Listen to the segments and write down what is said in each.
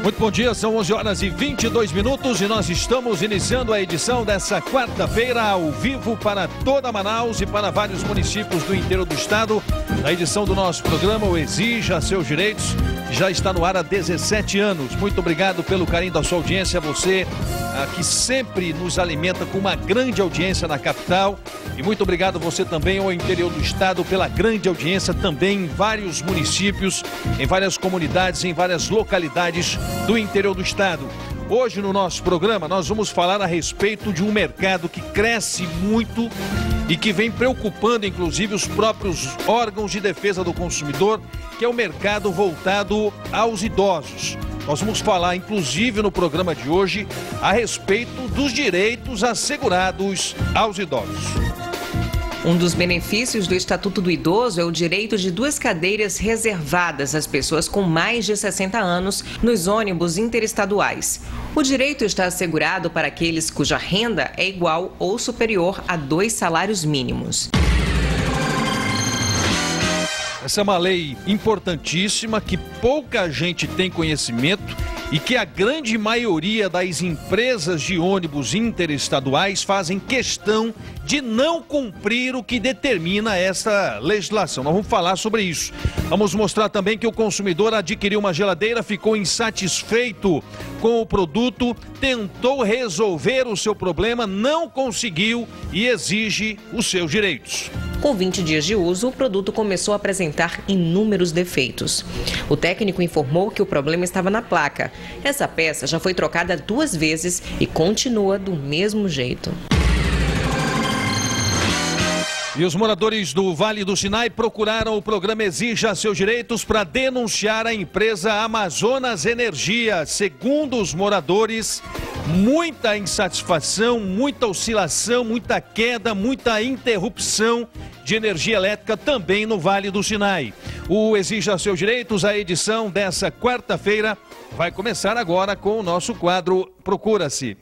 Muito bom dia, são 11 horas e 22 minutos e nós estamos iniciando a edição dessa quarta-feira ao vivo para toda Manaus e para vários municípios do interior do estado. A edição do nosso programa, o Exija Seus Direitos, já está no ar há 17 anos. Muito obrigado pelo carinho da sua audiência, você que sempre nos alimenta com uma grande audiência na capital. E muito obrigado você também ao interior do estado pela grande audiência também em vários municípios, em várias comunidades, em várias localidades do interior do estado. Hoje no nosso programa nós vamos falar a respeito de um mercado que cresce muito e que vem preocupando inclusive os próprios órgãos de defesa do consumidor, que é o mercado voltado aos idosos. Nós vamos falar inclusive no programa de hoje a respeito dos direitos assegurados aos idosos. Um dos benefícios do Estatuto do Idoso é o direito de 2 cadeiras reservadas às pessoas com mais de 60 anos nos ônibus interestaduais. O direito está assegurado para aqueles cuja renda é igual ou superior a 2 salários mínimos. Essa é uma lei importantíssima que pouca gente tem conhecimento e que a grande maioria das empresas de ônibus interestaduais fazem questão de não cumprir o que determina essa legislação. Nós vamos falar sobre isso. Vamos mostrar também que o consumidor adquiriu uma geladeira, ficou insatisfeito com o produto, tentou resolver o seu problema, não conseguiu e exige os seus direitos. Com 20 dias de uso, o produto começou a apresentar inúmeros defeitos. O técnico informou que o problema estava na placa. Essa peça já foi trocada 2 vezes e continua do mesmo jeito. E os moradores do Vale do Sinai procuraram o programa Exija Seus Direitos para denunciar a empresa Amazonas Energia. Segundo os moradores, muita insatisfação, muita oscilação, muita queda, muita interrupção de energia elétrica também no Vale do Sinai. O Exija Seus Direitos, a edição dessa quarta-feira, vai começar agora com o nosso quadro Procura-se.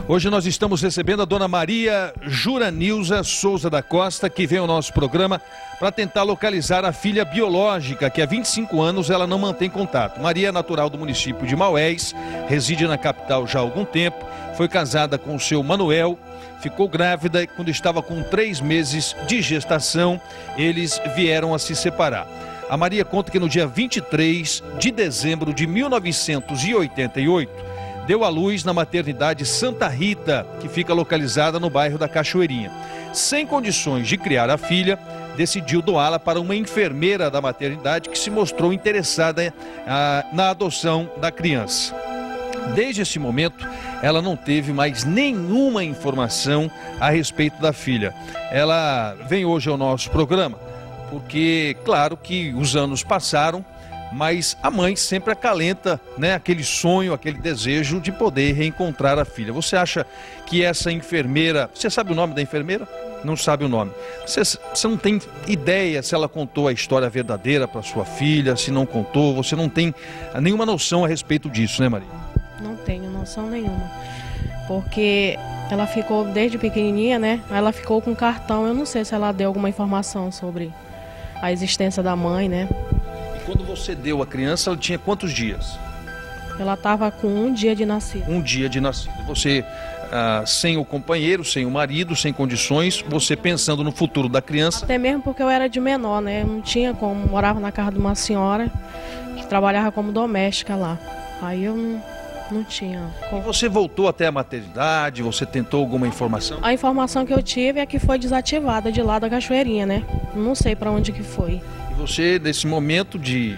Hoje nós estamos recebendo a dona Maria Juranilza Souza da Costa, que vem ao nosso programa para tentar localizar a filha biológica, que há 25 anos ela não mantém contato. Maria é natural do município de Maués, reside na capital já há algum tempo, foi casada com o seu Manuel, ficou grávida e quando estava com 3 meses de gestação, eles vieram a se separar. A Maria conta que no dia 23 de dezembro de 1988, deu à luz na maternidade Santa Rita, que fica localizada no bairro da Cachoeirinha. Sem condições de criar a filha, decidiu doá-la para uma enfermeira da maternidade que se mostrou interessada na adoção da criança. Desde esse momento, ela não teve mais nenhuma informação a respeito da filha. Ela vem hoje ao nosso programa porque, claro que os anos passaram, mas a mãe sempre acalenta, né, aquele sonho, aquele desejo de poder reencontrar a filha. Você acha que essa enfermeira... Você sabe o nome da enfermeira? Não sabe o nome. Você não tem ideia se ela contou a história verdadeira para sua filha, se não contou. Você não tem nenhuma noção a respeito disso, né, Maria? Não tenho noção nenhuma. Porque ela ficou desde pequenininha, né? Ela ficou com cartão. Eu não sei se ela deu alguma informação sobre a existência da mãe, né? Quando você deu a criança, ela tinha quantos dias? Ela estava com 1 dia de nascido. 1 dia de nascido. Você, sem o companheiro, sem o marido, sem condições, você pensando no futuro da criança. Até mesmo porque eu era de menor, né? Eu não tinha como, morava na casa de uma senhora que trabalhava como doméstica lá. Aí eu não tinha como. E você voltou até a maternidade, você tentou alguma informação? A informação que eu tive é que foi desativada de lá da Cachoeirinha, né? Não sei para onde que foi. Você, nesse momento de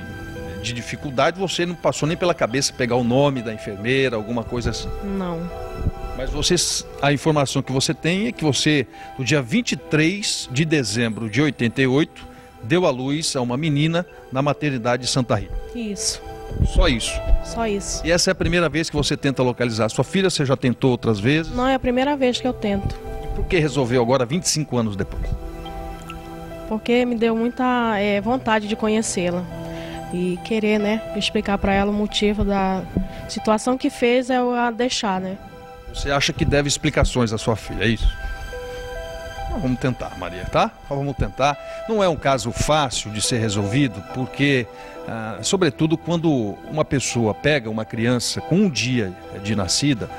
dificuldade, você não passou nem pela cabeça pegar o nome da enfermeira, alguma coisa assim? Não. Mas a informação que você tem é que você, no dia 23 de dezembro de 88, deu à luz a uma menina na maternidade Santa Rita. Isso. Só isso? Só isso. E essa é a primeira vez que você tenta localizar a sua filha? Você já tentou outras vezes? Não, é a primeira vez que eu tento. E por que resolveu agora, 25 anos depois? Porque me deu muita vontade de conhecê-la e querer, né, explicar para ela o motivo da situação que fez eu a deixar, né. Você acha que deve explicações à sua filha, é isso? Vamos tentar, Maria, tá? Vamos tentar. Não é um caso fácil de ser resolvido, porque, sobretudo, quando uma pessoa pega uma criança com um dia de nascida,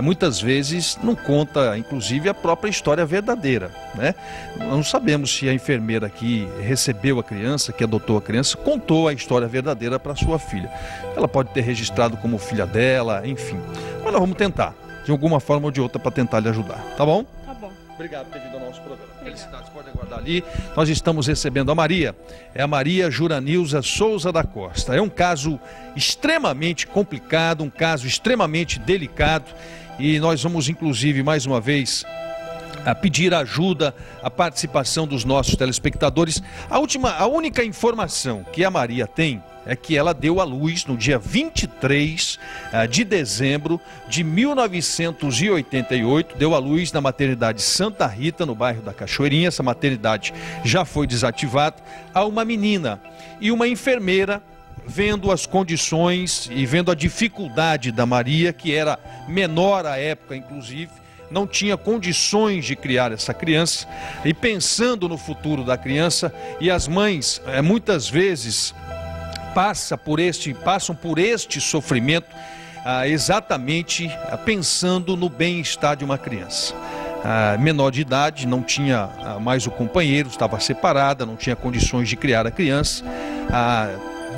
muitas vezes não conta, inclusive, a própria história verdadeira, né? Não sabemos se a enfermeira que recebeu a criança, que adotou a criança, contou a história verdadeira para sua filha. Ela pode ter registrado como filha dela, enfim. Mas nós vamos tentar, de alguma forma ou de outra, para tentar lhe ajudar, tá bom? Tá bom. Obrigado por ter vindo ao nosso programa. Felicidades, pode aguardar ali. Nós estamos recebendo a Maria, é a Maria Juranilza Souza da Costa. É um caso extremamente complicado, um caso extremamente delicado. E nós vamos, inclusive, mais uma vez, pedir ajuda, a participação dos nossos telespectadores. A única informação que a Maria tem é que ela deu à luz no dia 23 de dezembro de 1988, deu à luz na maternidade Santa Rita, no bairro da Cachoeirinha. Essa maternidade já foi desativada, a uma menina e uma enfermeira. Vendo as condições e vendo a dificuldade da Maria, que era menor à época, inclusive, não tinha condições de criar essa criança, e pensando no futuro da criança, e as mães muitas vezes passam por este sofrimento exatamente pensando no bem-estar de uma criança. Menor de idade, não tinha mais o companheiro, estava separada, não tinha condições de criar a criança.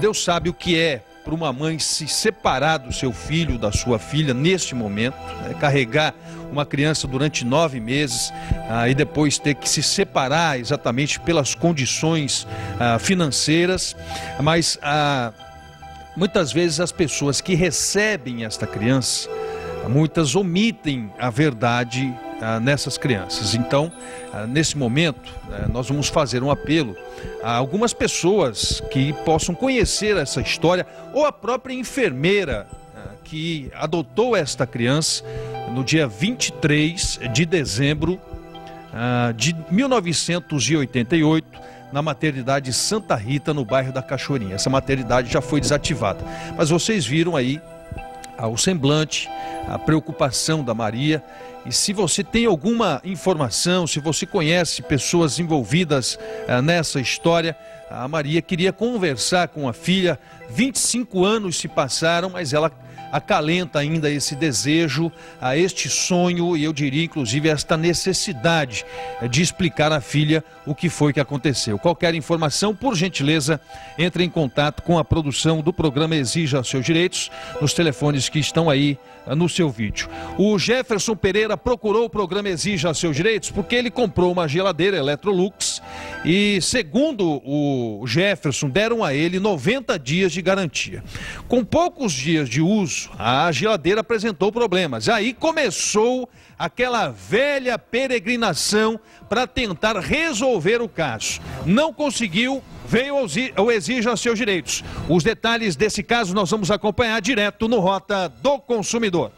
Deus sabe o que é para uma mãe se separar do seu filho, da sua filha, neste momento, né? Carregar uma criança durante 9 meses e depois ter que se separar exatamente pelas condições financeiras. Mas muitas vezes as pessoas que recebem esta criança, muitas omitem a verdade nessas crianças. Então, nesse momento, nós vamos fazer um apelo a algumas pessoas que possam conhecer essa história, ou a própria enfermeira que adotou esta criança no dia 23 de dezembro de 1988, na maternidade Santa Rita, no bairro da Cachoeirinha. Essa maternidade já foi desativada, mas vocês viram aí o semblante, a preocupação da Maria. E se você tem alguma informação, se você conhece pessoas envolvidas nessa história, a Maria queria conversar com a filha. 25 anos se passaram, mas ela acalenta ainda esse desejo, este sonho, e eu diria inclusive esta necessidade de explicar à filha o que foi que aconteceu. Qualquer informação, por gentileza, entre em contato com a produção do programa Exija Seus Direitos, nos telefones que estão aí no seu vídeo. O Jefferson Pereira procurou o programa Exija Seus Direitos porque ele comprou uma geladeira Electrolux e, segundo o Jefferson, deram a ele 90 dias de garantia. Com poucos dias de uso, a geladeira apresentou problemas. Aí começou aquela velha peregrinação para tentar resolver o caso. Não conseguiu, veio ao Exija Seus Direitos. Os detalhes desse caso nós vamos acompanhar direto no Rota do Consumidor.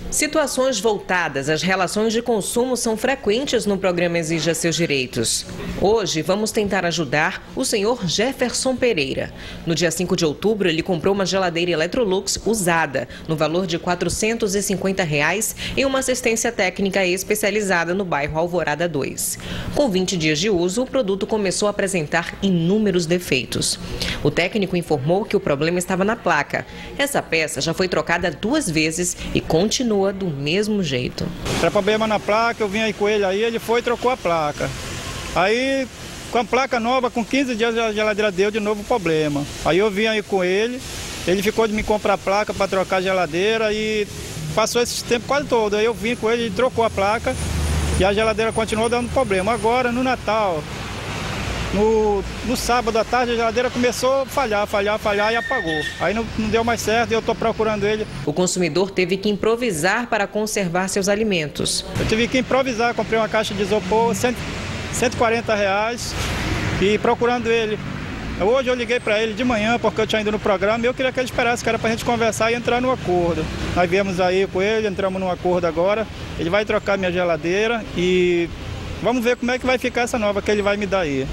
Situações voltadas às relações de consumo são frequentes no programa Exija Seus Direitos. Hoje vamos tentar ajudar o senhor Jefferson Pereira. No dia 5 de outubro, ele comprou uma geladeira Electrolux usada, no valor de R$ 450 em uma assistência técnica especializada no bairro Alvorada 2. Com 20 dias de uso, o produto começou a apresentar inúmeros defeitos. O técnico informou que o problema estava na placa. Essa peça já foi trocada 2 vezes e continua do mesmo jeito. Era problema na placa, eu vim aí com ele aí, ele foi e trocou a placa. Aí, com a placa nova, com 15 dias a geladeira deu de novo problema. Aí eu vim aí com ele ficou de me comprar a placa para trocar a geladeira e passou esse tempo quase todo. Aí eu vim com ele, trocou a placa e a geladeira continuou dando problema. Agora, no Natal, no sábado à tarde, a geladeira começou a falhar e apagou. Aí não deu mais certo e eu estou procurando ele. O consumidor teve que improvisar para conservar seus alimentos. Eu tive que improvisar, comprei uma caixa de isopor, R$140 e procurando ele. Hoje eu liguei para ele de manhã porque eu tinha ido no programa e eu queria que ele esperasse, que era para a gente conversar e entrar no acordo. Nós viemos aí com ele, entramos num acordo agora. Ele vai trocar minha geladeira e vamos ver como é que vai ficar essa nova que ele vai me dar aí.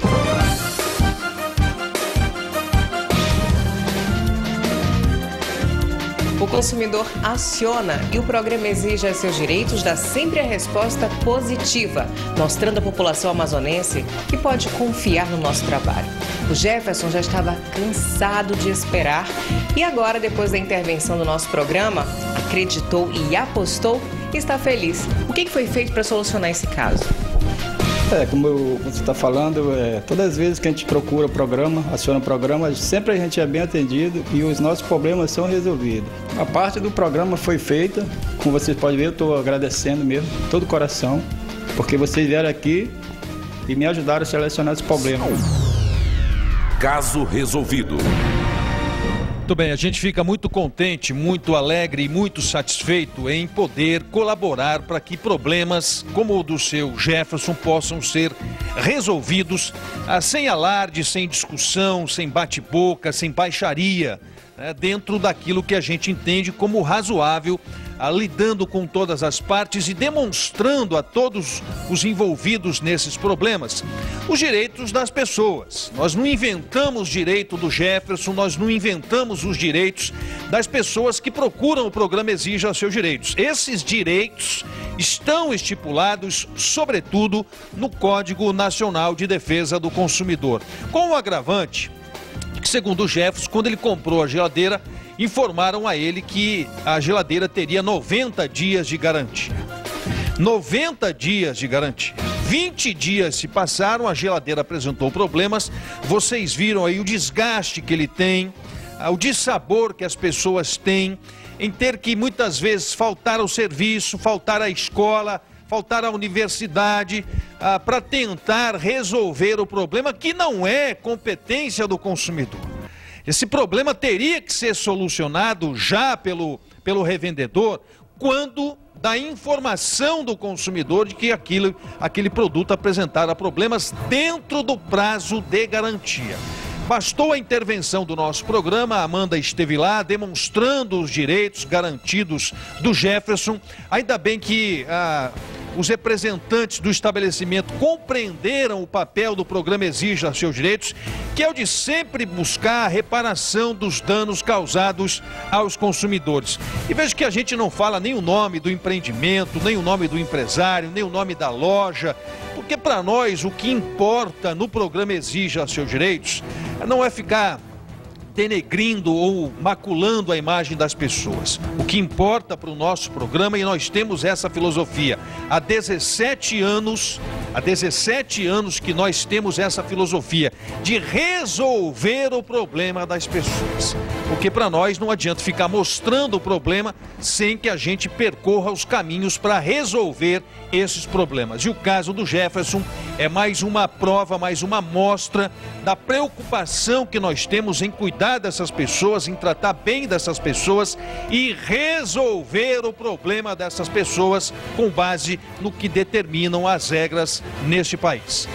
O consumidor aciona e o programa Exija Seus Direitos dá sempre a resposta positiva, mostrando à população amazonense que pode confiar no nosso trabalho. O Jefferson já estava cansado de esperar e agora, depois da intervenção do nosso programa, acreditou e apostou e está feliz. O que foi feito para solucionar esse caso? Como você está falando, todas as vezes que a gente procura o programa, aciona o programa, sempre a gente é bem atendido e os nossos problemas são resolvidos. A parte do programa foi feita, como vocês podem ver, eu estou agradecendo mesmo, todo o coração, porque vocês vieram aqui e me ajudaram a selecionar esse problema. Caso resolvido. Muito bem, a gente fica muito contente, muito alegre e muito satisfeito em poder colaborar para que problemas como o do seu Jefferson possam ser resolvidos sem alarde, sem discussão, sem bate-boca, sem baixaria, dentro daquilo que a gente entende como razoável, lidando com todas as partes e demonstrando a todos os envolvidos nesses problemas os direitos das pessoas. Nós não inventamos direito do Jefferson, nós não inventamos os direitos das pessoas que procuram o programa Exija Seus Direitos. Esses direitos estão estipulados, sobretudo, no Código Nacional de Defesa do Consumidor, com o agravante que, segundo o Jefferson, quando ele comprou a geladeira, informaram a ele que a geladeira teria 90 dias de garantia. 90 dias de garantia. 20 dias se passaram, a geladeira apresentou problemas. Vocês viram aí o desgaste que ele tem, o dissabor que as pessoas têm, em ter que muitas vezes faltar ao serviço, faltar à escola, faltar à universidade, para tentar resolver o problema que não é competência do consumidor. Esse problema teria que ser solucionado já pelo revendedor quando da informação do consumidor de que aquele produto apresentara problemas dentro do prazo de garantia. Bastou a intervenção do nosso programa, a Amanda esteve lá demonstrando os direitos garantidos do Jefferson. Ainda bem que os representantes do estabelecimento compreenderam o papel do programa Exija Seus Direitos, que é o de sempre buscar a reparação dos danos causados aos consumidores. E veja que a gente não fala nem o nome do empreendimento, nem o nome do empresário, nem o nome da loja, porque para nós o que importa no programa Exija Seus Direitos não é ficar denegrindo ou maculando a imagem das pessoas. O que importa para o nosso programa, e nós temos essa filosofia há 17 anos que nós temos essa filosofia de resolver o problema das pessoas. Porque para nós não adianta ficar mostrando o problema sem que a gente percorra os caminhos para resolver esses problemas. E o caso do Jefferson é mais uma prova, mais uma amostra da preocupação que nós temos em cuidar dessas pessoas, em tratar bem dessas pessoas e resolver o problema dessas pessoas com base no que determinam as regras neste país.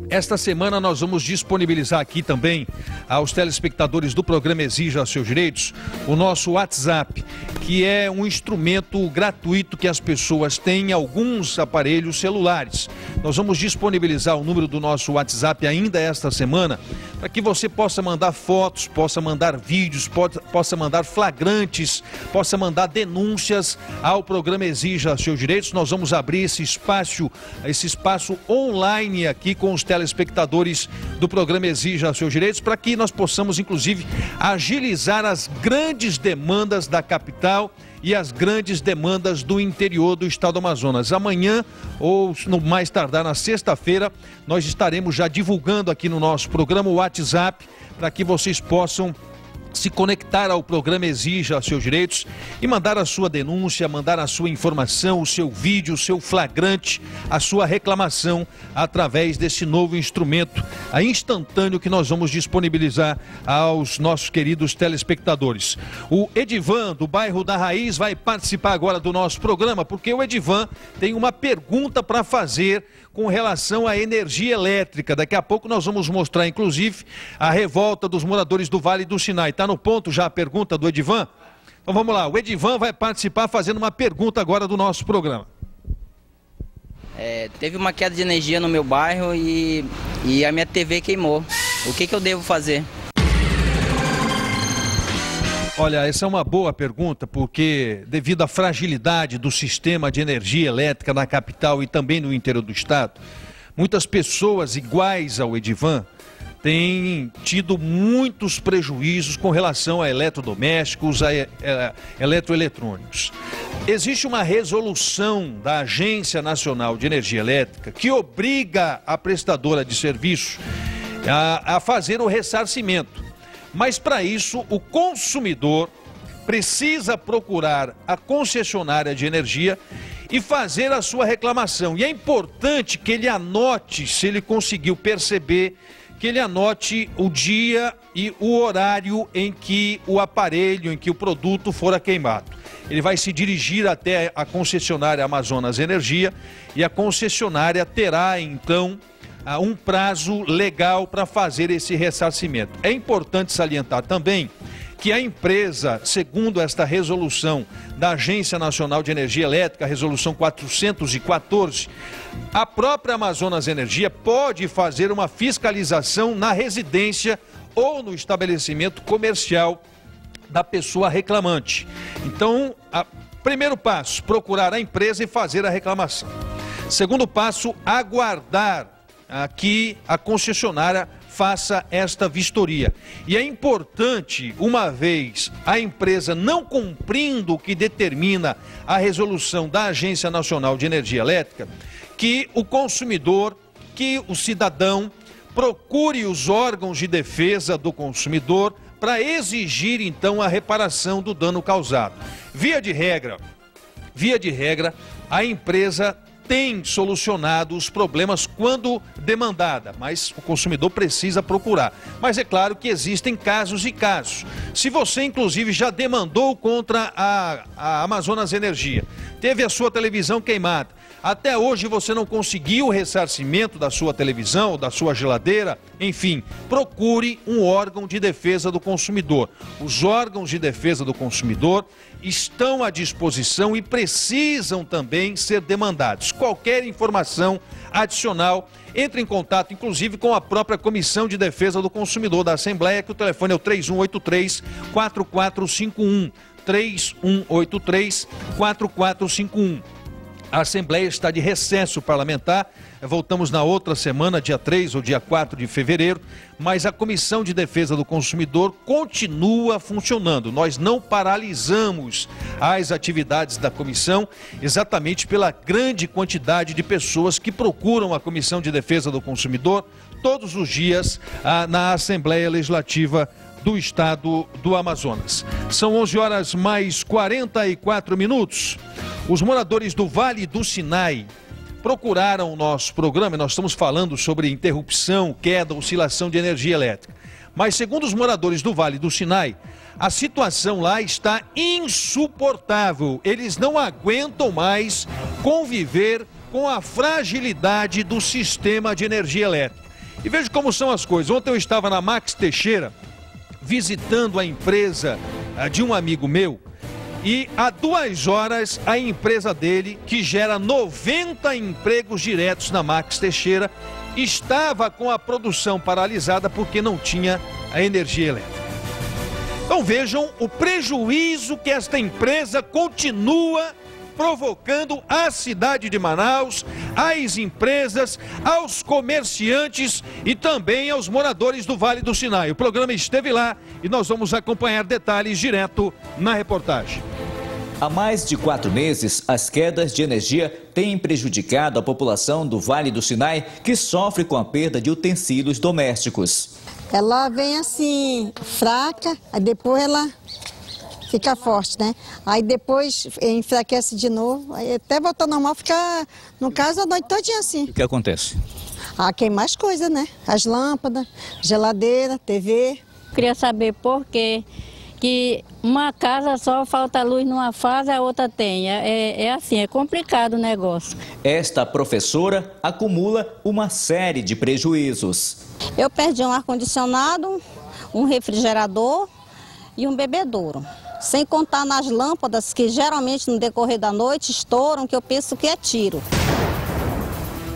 Esta semana nós vamos disponibilizar aqui também aos telespectadores do programa Exija Seus Direitos o nosso WhatsApp, que é um instrumento gratuito que as pessoas têm em alguns aparelhos celulares. Nós vamos disponibilizar o número do nosso WhatsApp ainda esta semana para que você possa mandar fotos, possa mandar vídeos, possa mandar flagrantes, possa mandar denúncias ao programa Exija Seus Direitos. Nós vamos abrir esse espaço online aqui com os telespectadores do programa Exija Seus Direitos, para que nós possamos, inclusive, agilizar as grandes demandas da capital e as grandes demandas do interior do estado do Amazonas. Amanhã, ou no mais tardar na sexta-feira, nós estaremos já divulgando aqui no nosso programa o WhatsApp, para que vocês possam se conectar ao programa Exija Seus Direitos e mandar a sua denúncia, mandar a sua informação, o seu vídeo, o seu flagrante, a sua reclamação através desse novo instrumento instantâneo que nós vamos disponibilizar aos nossos queridos telespectadores. O Edivan, do bairro da Raiz, vai participar agora do nosso programa, porque o Edivan tem uma pergunta para fazer com relação à energia elétrica. Daqui a pouco nós vamos mostrar, inclusive, a revolta dos moradores do Vale do Sinai. Está no ponto já a pergunta do Edivan? Então vamos lá, o Edivan vai participar fazendo uma pergunta agora do nosso programa. Teve uma queda de energia no meu bairro e a minha TV queimou. O que eu devo fazer? Olha, essa é uma boa pergunta, porque devido à fragilidade do sistema de energia elétrica na capital e também no interior do estado, muitas pessoas iguais ao Edivan têm tido muitos prejuízos com relação a eletrodomésticos, a eletroeletrônicos. Existe uma resolução da Agência Nacional de Energia Elétrica que obriga a prestadora de serviço a fazer o ressarcimento. Mas para isso, o consumidor precisa procurar a concessionária de energia e fazer a sua reclamação. E é importante que ele anote, se ele conseguiu perceber, que ele anote o dia e o horário em que o aparelho, em que o produto fora queimado. Ele vai se dirigir até a concessionária Amazonas Energia e a concessionária terá, então, um prazo legal para fazer esse ressarcimento. É importante salientar também que a empresa, segundo esta resolução da Agência Nacional de Energia Elétrica, a resolução 414, a própria Amazonas Energia pode fazer uma fiscalização na residência ou no estabelecimento comercial da pessoa reclamante. Então, primeiro passo, procurar a empresa e fazer a reclamação. Segundo passo, aguardar que a concessionária faça esta vistoria. E é importante, uma vez a empresa não cumprindo o que determina a resolução da Agência Nacional de Energia Elétrica, que o consumidor, que o cidadão procure os órgãos de defesa do consumidor para exigir então a reparação do dano causado. Via de regra, a empresa tem solucionado os problemas quando demandada, mas o consumidor precisa procurar. Mas é claro que existem casos e casos. Se você, inclusive, já demandou contra a Amazonas Energia, teve a sua televisão queimada, até hoje você não conseguiu o ressarcimento da sua televisão ou da sua geladeira, enfim, procure um órgão de defesa do consumidor. Os órgãos de defesa do consumidor estão à disposição e precisam também ser demandados. Qualquer informação adicional, entre em contato, inclusive, com a própria Comissão de Defesa do Consumidor da Assembleia, que o telefone é o 3183-4451. 3183-4451. A Assembleia está de recesso parlamentar, voltamos na outra semana, dia 3 ou dia 4 de fevereiro, mas a Comissão de Defesa do Consumidor continua funcionando. Nós não paralisamos as atividades da comissão, exatamente pela grande quantidade de pessoas que procuram a Comissão de Defesa do Consumidor todos os dias na Assembleia Legislativa do Estado do Amazonas. São 11 horas mais 44 minutos. Os moradores do Vale do Sinai procuraram o nosso programa e nós estamos falando sobre interrupção, queda, oscilação de energia elétrica. Mas segundo os moradores do Vale do Sinai, a situação lá está insuportável. Eles não aguentam mais conviver com a fragilidade do sistema de energia elétrica. E veja como são as coisas. Ontem eu estava na Max Teixeira, visitando a empresa de um amigo meu, e há 2 horas a empresa dele, que gera 90 empregos diretos na Max Teixeira, estava com a produção paralisada porque não tinha a energia elétrica. Então vejam o prejuízo que esta empresa continua provocando à cidade de Manaus, às empresas, aos comerciantes e também aos moradores do Vale do Sinai. O programa esteve lá e nós vamos acompanhar detalhes direto na reportagem. Há mais de 4 meses, as quedas de energia têm prejudicado a população do Vale do Sinai, que sofre com a perda de utensílios domésticos. Ela vem assim, fraca, aí depois ela fica forte, né? Aí depois enfraquece de novo, aí até voltar ao normal, fica, no caso, a noite todinha assim. O que acontece? Queima as coisas, né? As lâmpadas, geladeira, TV. Queria saber por quê que uma casa só falta luz numa fase, a outra tem. É assim, é complicado o negócio. Esta professora acumula uma série de prejuízos. Eu perdi um ar-condicionado, um refrigerador e um bebedouro. Sem contar nas lâmpadas que geralmente no decorrer da noite estouram, que eu penso que é tiro.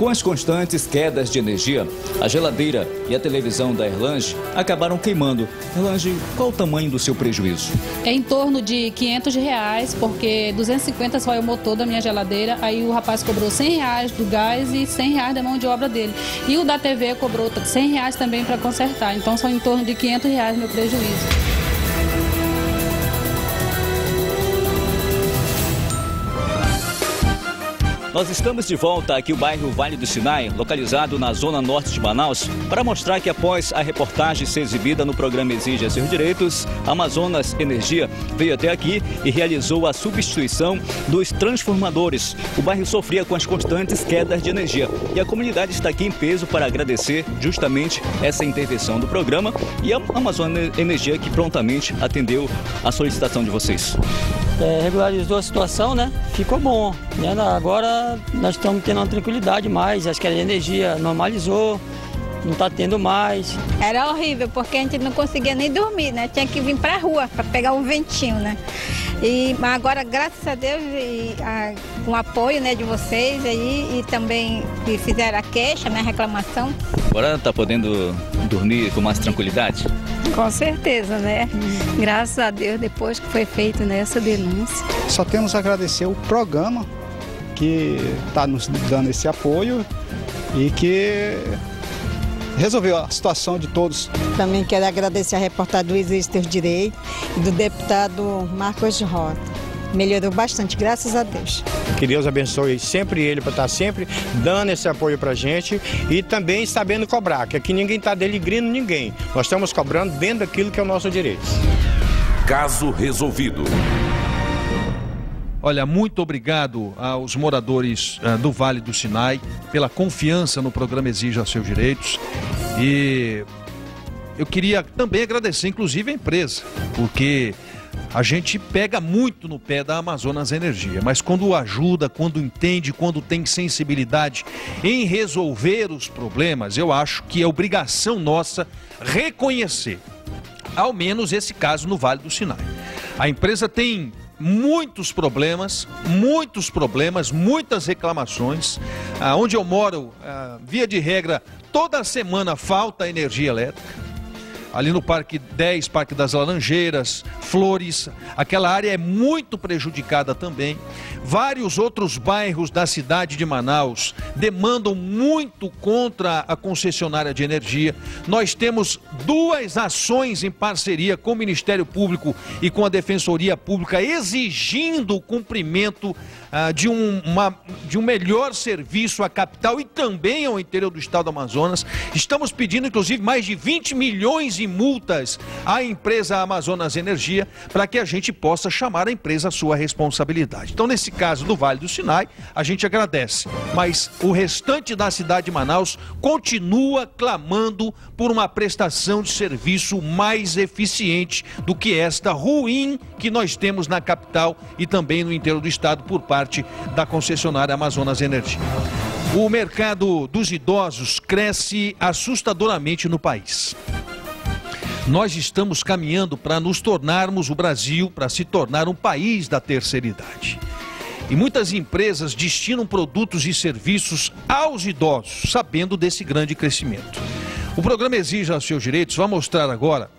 Com as constantes quedas de energia, a geladeira e a televisão da Erlange acabaram queimando. Erlange, qual o tamanho do seu prejuízo? É em torno de R$500, porque 250 só é o motor da minha geladeira, aí o rapaz cobrou R$100 do gás e R$100 da mão de obra dele. E o da TV cobrou R$100 também para consertar, então são em torno de R$500 meu prejuízo. Nós estamos de volta aqui no bairro Vale do Sinai, localizado na zona norte de Manaus, para mostrar que após a reportagem ser exibida no programa Exija Seus Direitos, a Amazonas Energia veio até aqui e realizou a substituição dos transformadores. O bairro sofria com as constantes quedas de energia e a comunidade está aqui em peso para agradecer justamente essa intervenção do programa e a Amazonas Energia que prontamente atendeu a solicitação de vocês. Regularizou a situação, né? Ficou bom, né? Agora nós estamos tendo uma tranquilidade mais, as quedas de energia normalizou, não está tendo mais. Era horrível, porque a gente não conseguia nem dormir, né? Tinha que vir para a rua para pegar um ventinho, né? Mas agora, graças a Deus, com o apoio, né, de vocês aí, e também que fizeram a queixa, né, a reclamação. Agora está podendo dormir com mais tranquilidade? Com certeza, né? Graças a Deus, depois que foi feita essa denúncia. Só temos a agradecer o programa que está nos dando esse apoio e que resolveu a situação de todos. Também quero agradecer a reportagem do Exija Seus Direitos e do deputado Marcos Rota. Melhorou bastante, graças a Deus. Que Deus abençoe sempre ele para estar sempre dando esse apoio para a gente e também sabendo cobrar, que aqui ninguém está denigrindo ninguém. Nós estamos cobrando dentro daquilo que é o nosso direito. Caso resolvido. Olha, muito obrigado aos moradores do Vale do Sinai pela confiança no programa Exija Seus Direitos. E eu queria também agradecer, inclusive, a empresa, porque a gente pega muito no pé da Amazonas Energia, mas quando ajuda, quando entende, quando tem sensibilidade em resolver os problemas, eu acho que é obrigação nossa reconhecer, ao menos esse caso no Vale do Sinai. A empresa tem muitos problemas, muitas reclamações. Onde eu moro, via de regra, toda semana falta energia elétrica. Ali no Parque 10, Parque das Laranjeiras, Flores, aquela área é muito prejudicada também. Vários outros bairros da cidade de Manaus demandam muito contra a concessionária de energia. Nós temos 2 ações em parceria com o Ministério Público e com a Defensoria Pública exigindo o cumprimento de um melhor serviço à capital e também ao interior do estado do Amazonas. Estamos pedindo, inclusive, mais de 20 milhões em multas à empresa Amazonas Energia para que a gente possa chamar a empresa à sua responsabilidade. Então, nesse caso do Vale do Sinai, a gente agradece, mas o restante da cidade de Manaus continua clamando por uma prestação de serviço mais eficiente do que esta ruim que nós temos na capital e também no interior do estado por parte da concessionária Amazonas Energia. O mercado dos idosos cresce assustadoramente no país. Nós estamos caminhando para nos tornarmos o Brasil, para se tornar um país da terceira idade. E muitas empresas destinam produtos e serviços aos idosos, sabendo desse grande crescimento. O programa Exija Seus Direitos vai mostrar agora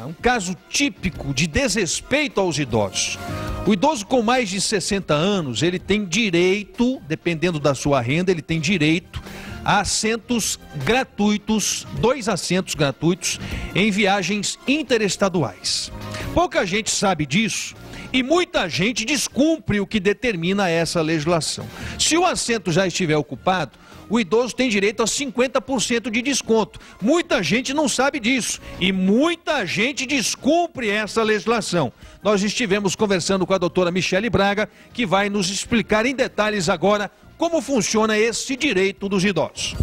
um caso típico de desrespeito aos idosos. O idoso com mais de 60 anos, ele tem direito, dependendo da sua renda, ele tem direito a assentos gratuitos, 2 assentos gratuitos em viagens interestaduais. Pouca gente sabe disso e muita gente descumpre o que determina essa legislação. Se o assento já estiver ocupado, o idoso tem direito a 50% de desconto. Muita gente não sabe disso e muita gente descumpre essa legislação. Nós estivemos conversando com a doutora Michele Braga, que vai nos explicar em detalhes agora como funciona esse direito dos idosos.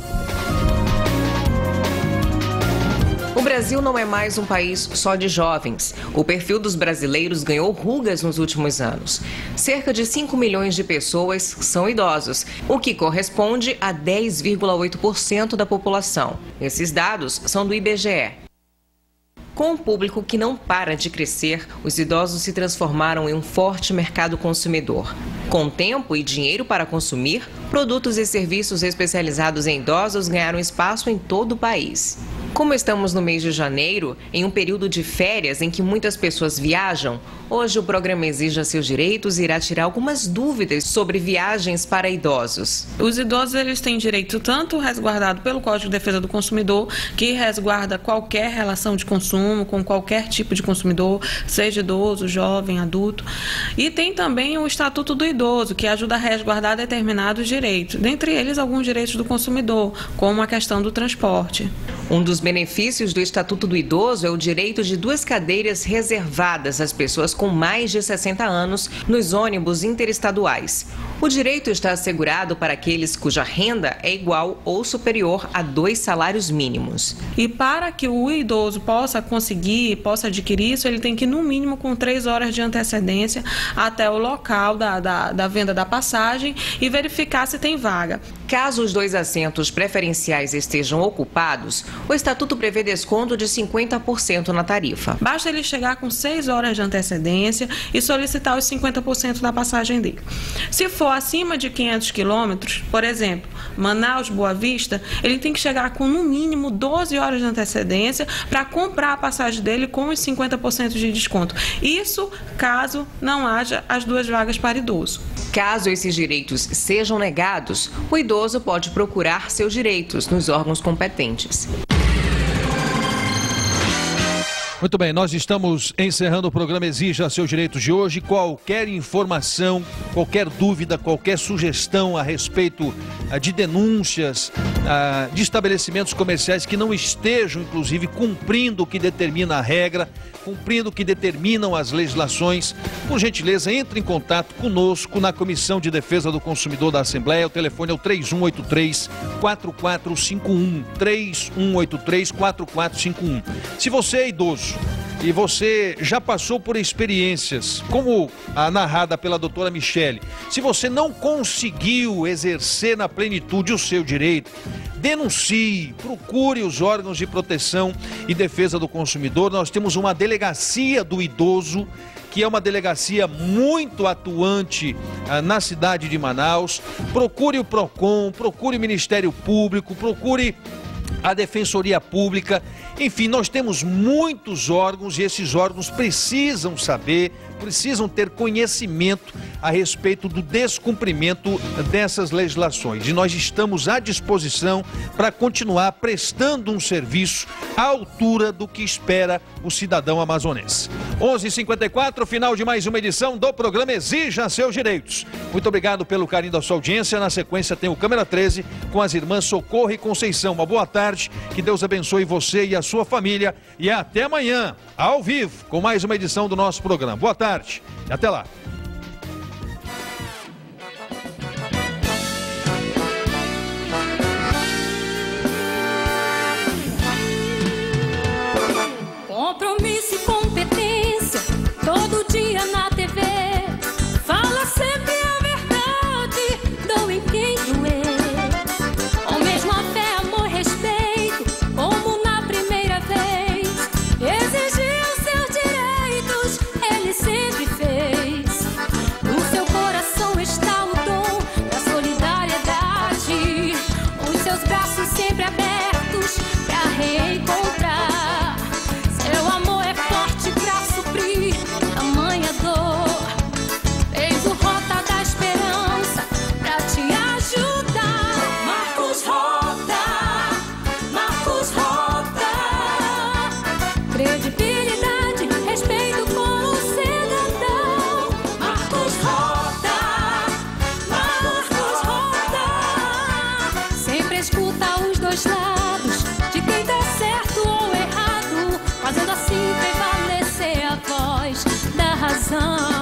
O Brasil não é mais um país só de jovens. O perfil dos brasileiros ganhou rugas nos últimos anos. Cerca de 5 milhões de pessoas são idosos, o que corresponde a 10,8% da população. Esses dados são do IBGE. Com um público que não para de crescer, os idosos se transformaram em um forte mercado consumidor. Com tempo e dinheiro para consumir, produtos e serviços especializados em idosos ganharam espaço em todo o país. Como estamos no mês de janeiro, em um período de férias em que muitas pessoas viajam, hoje o programa Exija Seus Direitos irá tirar algumas dúvidas sobre viagens para idosos. Os idosos eles têm direito tanto resguardado pelo Código de Defesa do Consumidor, que resguarda qualquer relação de consumo com qualquer tipo de consumidor, seja idoso, jovem, adulto. E tem também o Estatuto do Idoso, que ajuda a resguardar determinados direitos, dentre eles alguns direitos do consumidor, como a questão do transporte. Um dos benefícios do Estatuto do Idoso é o direito de 2 cadeiras reservadas às pessoas com mais de 60 anos nos ônibus interestaduais. O direito está assegurado para aqueles cuja renda é igual ou superior a 2 salários mínimos. E para que o idoso possa adquirir isso, ele tem que ir no mínimo com 3 horas de antecedência até o local da venda da passagem e verificar se tem vaga. Caso os 2 assentos preferenciais estejam ocupados, o Estatuto prevê desconto de 50% na tarifa. Basta ele chegar com 6 horas de antecedência e solicitar os 50% da passagem dele. Se for acima de 500 quilômetros, por exemplo, Manaus-Boa Vista, ele tem que chegar com no mínimo 12 horas de antecedência para comprar a passagem dele com os 50% de desconto. Isso caso não haja as 2 vagas para idoso. Caso esses direitos sejam negados, o idoso pode procurar seus direitos nos órgãos competentes. Muito bem, nós estamos encerrando o programa Exija Seus Direitos de hoje. Qualquer informação, qualquer dúvida, qualquer sugestão a respeito de denúncias de estabelecimentos comerciais que não estejam, inclusive, cumprindo o que determina a regra, cumprindo o que determinam as legislações, por gentileza, entre em contato conosco na Comissão de Defesa do Consumidor da Assembleia. O telefone é o 3183-4451, 3183-4451. Se você é idoso e você já passou por experiências, como a narrada pela doutora Michele, se você não conseguiu exercer na plenitude o seu direito, denuncie, procure os órgãos de proteção e defesa do consumidor. Nós temos uma delegacia do idoso, que é uma delegacia muito atuante na cidade de Manaus. Procure o PROCON, procure o Ministério Público, procure a Defensoria Pública. Enfim, nós temos muitos órgãos e esses órgãos precisam saber, precisam ter conhecimento a respeito do descumprimento dessas legislações. E nós estamos à disposição para continuar prestando um serviço à altura do que espera o cidadão amazonense. 11h54, final de mais uma edição do programa Exija Seus Direitos. Muito obrigado pelo carinho da sua audiência. Na sequência tem o Câmera 13 com as irmãs Socorro e Conceição. Uma boa tarde, que Deus abençoe você e a sua família. E até amanhã, ao vivo, com mais uma edição do nosso programa. Boa tarde e até lá. Compromisso e competência, todo dia na TV. Fala sempre a verdade, doe em quem doer. Com mesma fé, amor, respeito, como na primeira vez. Exigiu seus direitos, ele sempre fez. No seu coração está o dom da solidariedade. Os seus braços sempre abertos pra reencontrar. Seu amor é forte pra suprir tamanha dor. Fez o Rota da Esperança pra te ajudar. Marcos Rota, Marcos Rota. Credibilidade, respeito com o cidadão. Marcos Rota, Marcos Rota. Sempre escuta os 2 lados de quem tá certo ou errado, fazendo assim prevalecer a voz da razão.